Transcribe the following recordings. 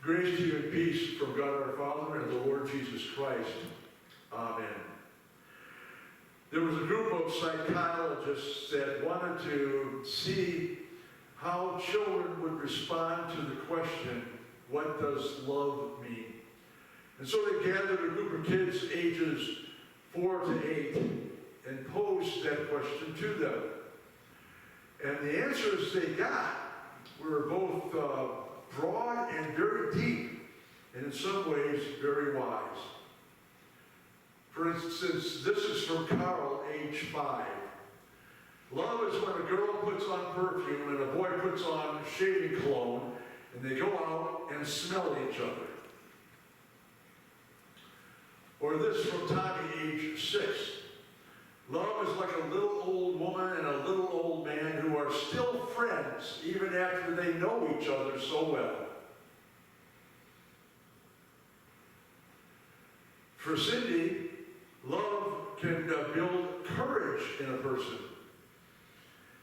Grace to you and peace from God our Father and the Lord Jesus Christ. Amen. There was a group of psychologists that wanted to see how children would respond to the question, what does love mean? And so they gathered a group of kids ages 4 to 8 and posed that question to them. And the answers they got were both broad and very deep, and in some ways very wise. For instance, this is from Carl, age 5. Love is when a girl puts on perfume and a boy puts on shaving cologne, and they go out and smell each other. Or this from Tommy, age 6. Love is like a little old woman and a little old man who are still friends even after they know each other so well. For Cindy, love can build courage in a person.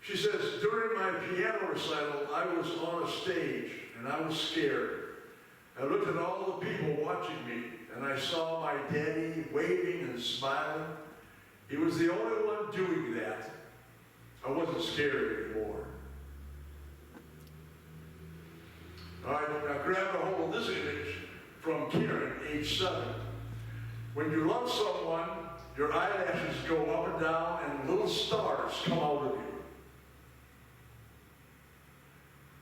She says, during my piano recital, I was on a stage and I was scared. I looked at all the people watching me and I saw my daddy waving and smiling. He was the only one doing that. I wasn't scared anymore. All right, now grab a hold of this image from Karen, age 7. When you love someone, your eyelashes go up and down and little stars come out of you.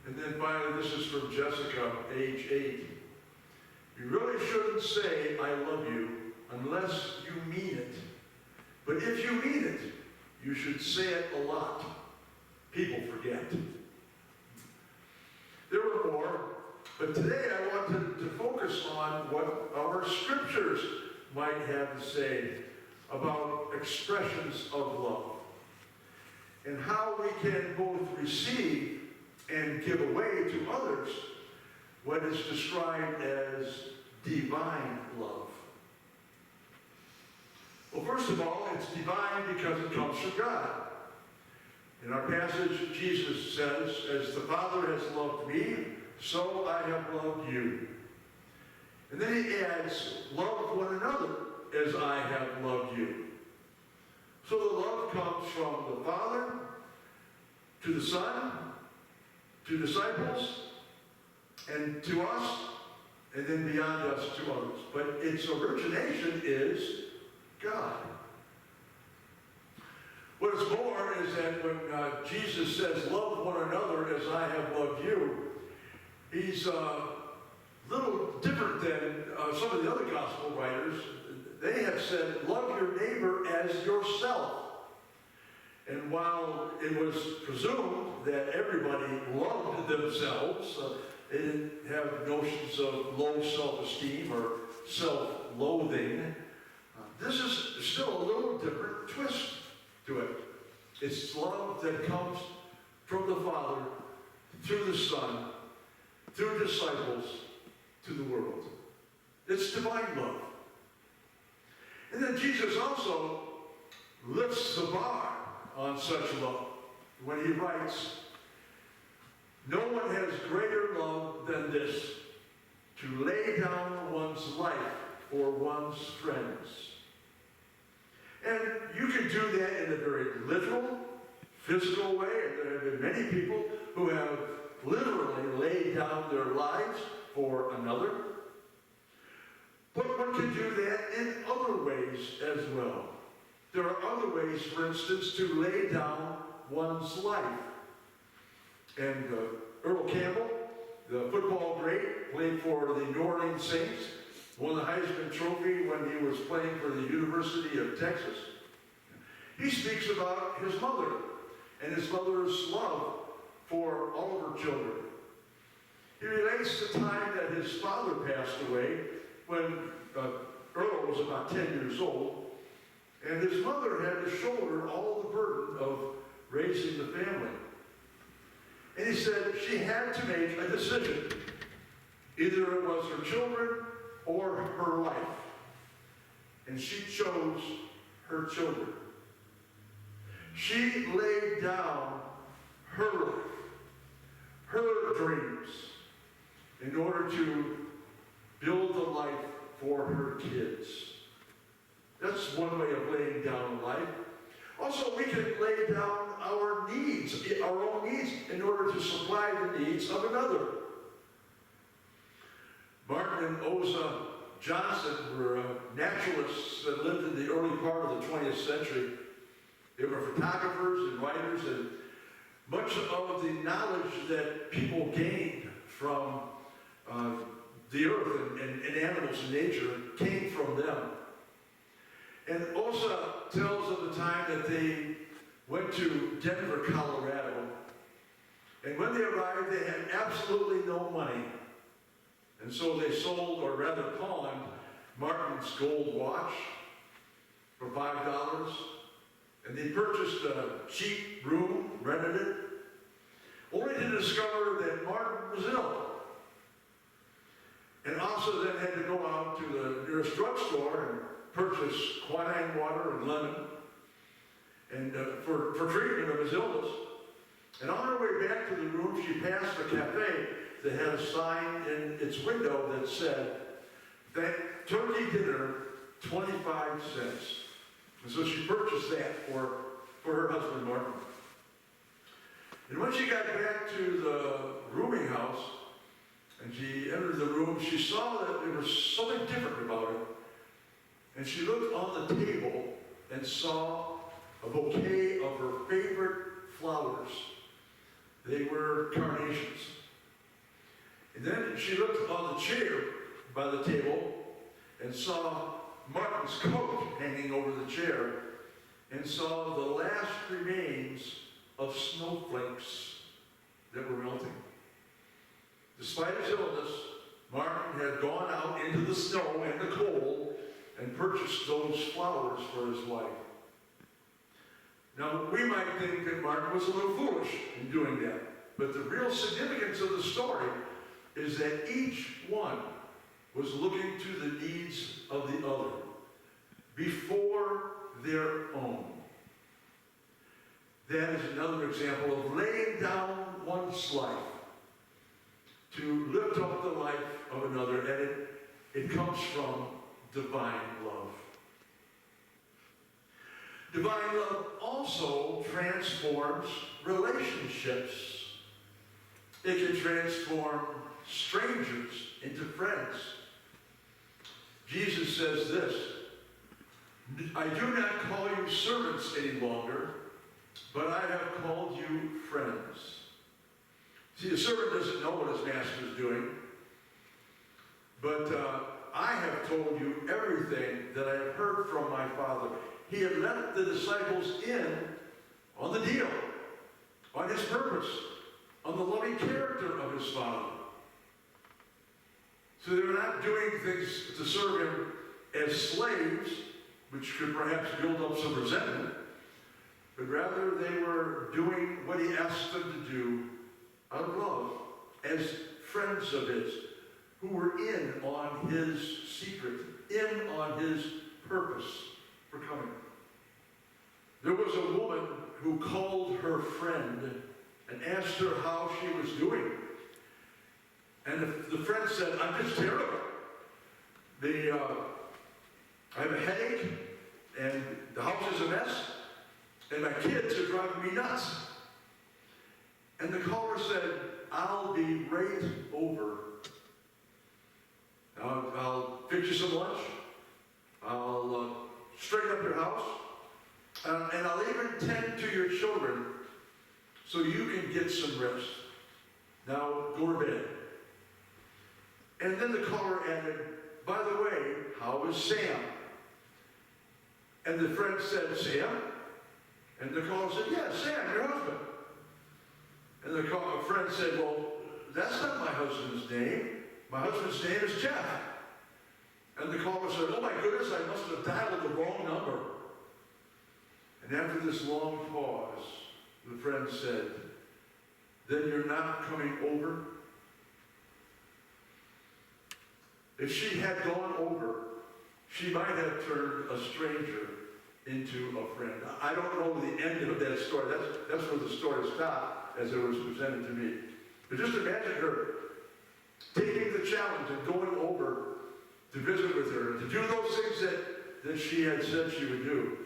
And then finally, this is from Jessica, age 8. You really shouldn't say, I love you, unless you mean it. But if you mean it, you should say it a lot. People forget. There were more, but today I wanted to focus on what our scriptures might have to say about expressions of love and how we can both receive and give away to others what is described as divine love. Well, first of all, it's divine because it comes from God. In our passage, Jesus says, as the Father has loved me, so I have loved you. And then he adds, love one another as I have loved you. So the love comes from the Father to the Son, to disciples, and to us, and then beyond us to others. But its origination is God. What is more is that when Jesus says, love one another as I have loved you, he's a little different than some of the other gospel writers. They have said, love your neighbor as yourself. And while it was presumed that everybody loved themselves, they didn't have notions of low self-esteem or self-loathing, this is still a little different twist to it. It's love that comes from the Father, through the Son, through disciples, to the world. It's divine love. And then Jesus also lifts the bar on such love when he writes, no one has greater love than this, to lay down one's life for one's friends. And you can do that in a very literal, physical way. And there have been many people who have literally laid down their lives for another. But one can do that in other ways as well. There are other ways, for instance, to lay down one's life. And Earl Campbell, the football great, played for the New Orleans Saints, won the Heisman Trophy when he was playing for the University of Texas. He speaks about his mother and his mother's love for all of her children. He relates the time that his father passed away when Earl was about 10 years old, and his mother had to shoulder all the burden of raising the family. And he said she had to make a decision. Either it was her children or her life. And she chose her children. She laid down her life, her dreams, in order to build a life for her kids. That's one way of laying down a life. Also, we can lay down our needs, our own needs, in order to supply the needs of another. Martin and Oza Johnson were naturalists that lived in the early part of the 20th century. They were photographers and writers, and much of the knowledge that people gained from the earth and animals and nature came from them. And Osa tells of the time that they went to Denver, Colorado, and when they arrived, they had absolutely no money. And so they sold, or rather pawned, Martin's gold watch for $5. And they purchased a cheap room, rented it, only to discover that Martin was ill. And also then had to go out to the nearest drugstore and purchase quinine water and lemon and for treatment of his illness. And on her way back to the room, she passed a cafe that had a sign in its window that said, turkey dinner, 25 cents. And so she purchased that for her husband, Martin. And when she got back to the rooming house, and she entered the room, she saw that there was something different about it. And she looked on the table and saw a bouquet of her favorite flowers. They were carnations. And then she looked on the chair by the table and saw Martin's coat hanging over the chair and saw the last remains of snowflakes that were melting. Despite his illness, Martin had gone out into the snow and the cold and purchased those flowers for his wife. Now, we might think that Martin was a little foolish in doing that, but the real significance of the story is that each one was looking to the needs of the other before their own. That is another example of laying down one's life to lift up the life of another, and it comes from divine love. Divine love also transforms relationships. It can transform strangers into friends. Jesus says this, I do not call you servants any longer, but I have called you friends. See, a servant doesn't know what his master is doing, but I have told you everything that I have heard from my Father. He had let the disciples in on the deal, on his purpose, on the loving character of his Father. So they were not doing things to serve him as slaves, which could perhaps build up some resentment, but rather they were doing what he asked them to do out of love, as friends of his, who were in on his secret, in on his purpose for coming. There was a woman who called her friend and asked her how she was doing. And the friend said, I'm just terrible. I have a headache, and the house is a mess, and my kids are driving me nuts. And the caller said, I'll be right over. I'll fix you some lunch. I'll straighten up your house. And I'll even tend to your children so you can get some rest. Now, go to bed. And then the caller added, by the way, how is Sam? And the friend said, Sam? And the caller said, yeah, Sam, your husband. And the friend said, well, that's not my husband's name. My husband's name is Jeff. And the caller said, oh my goodness, I must have dialed the wrong number. And after this long pause, the friend said, then you're not coming over? If she had gone over, she might have turned a stranger into a friend. I don't know the end of that story. That's where the story stopped as it was presented to me. But just imagine her taking the challenge and going over to visit with her, to do those things that she had said she would do.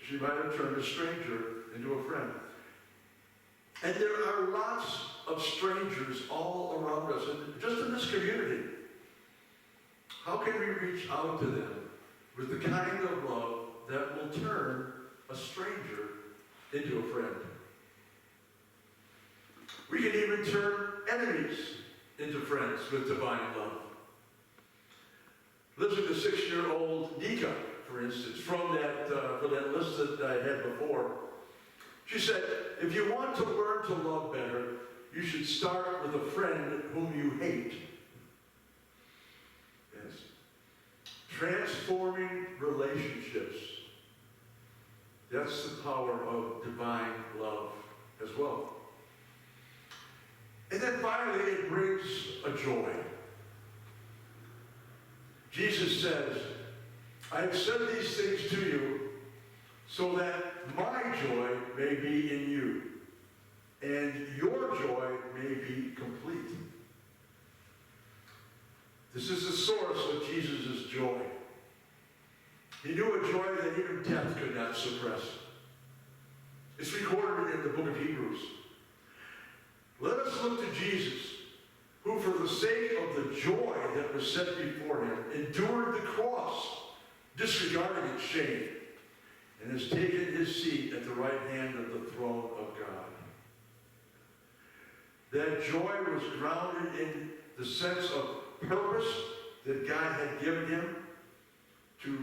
She might have turned a stranger into a friend. And there are lots of strangers all around us, and just in this community. How can we reach out to them with the kind of love that will turn a stranger into a friend? We can even turn enemies into friends with divine love. Listen to 6-year-old Nika, for instance, from that list that I had before. She said, if you want to learn to love better, you should start with a friend whom you hate. Yes. Transforming relationships. That's the power of divine love as well. And then finally, it brings a joy. Jesus says, I have said these things to you so that my joy may be in you, and your joy may be complete. This is the source of Jesus' joy. He knew a joy that even death could not suppress. It's recorded in the book of Hebrews. Let us look to Jesus, who for the sake of the joy that was set before him endured the cross, disregarding its shame, and has taken his seat at the right hand of the throne of God. That joy was grounded in the sense of purpose that God had given him to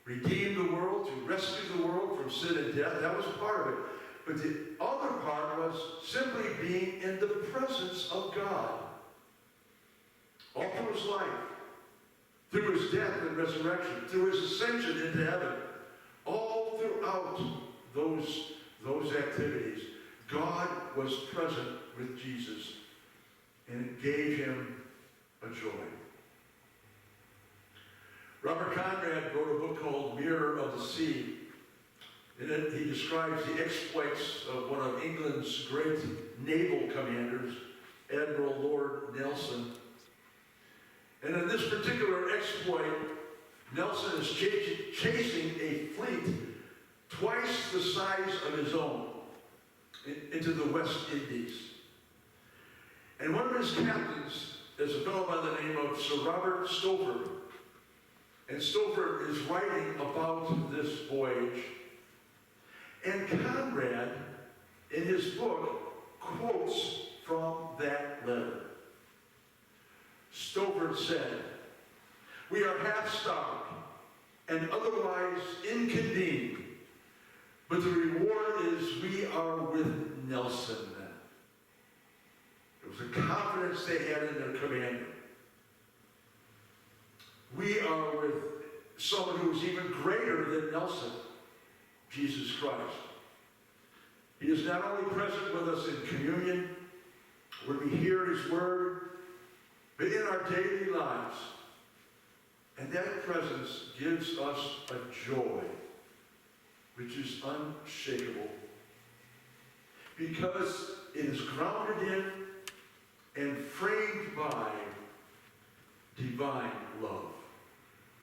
redeem the world, to rescue the world from sin and death. That was part of it. But the other part was simply being in the presence of God. All through his life, through his death and resurrection, through his ascension into heaven, all throughout those activities, God was present with Jesus, and it gave him a joy. Robert Conrad wrote a book called Mirror of the Sea. In it, he describes the exploits of one of England's great naval commanders, Admiral Lord Nelson. And in this particular exploit, Nelson is chasing a fleet twice the size of his own into the West Indies. And one of his captains is a fellow by the name of Sir Robert Stopford. And Stopford is writing about this voyage. And Conrad, in his book, quotes from that letter. Stopford said, "We are half-starved and otherwise inconvenient, but the reward is we are with Nelson then." It was a confidence they had in their commander. We are with someone who is even greater than Nelson, Jesus Christ. He is not only present with us in communion, when we hear his word, but in our daily lives. And that presence gives us a joy which is unshakable, because it is grounded in and framed by divine love.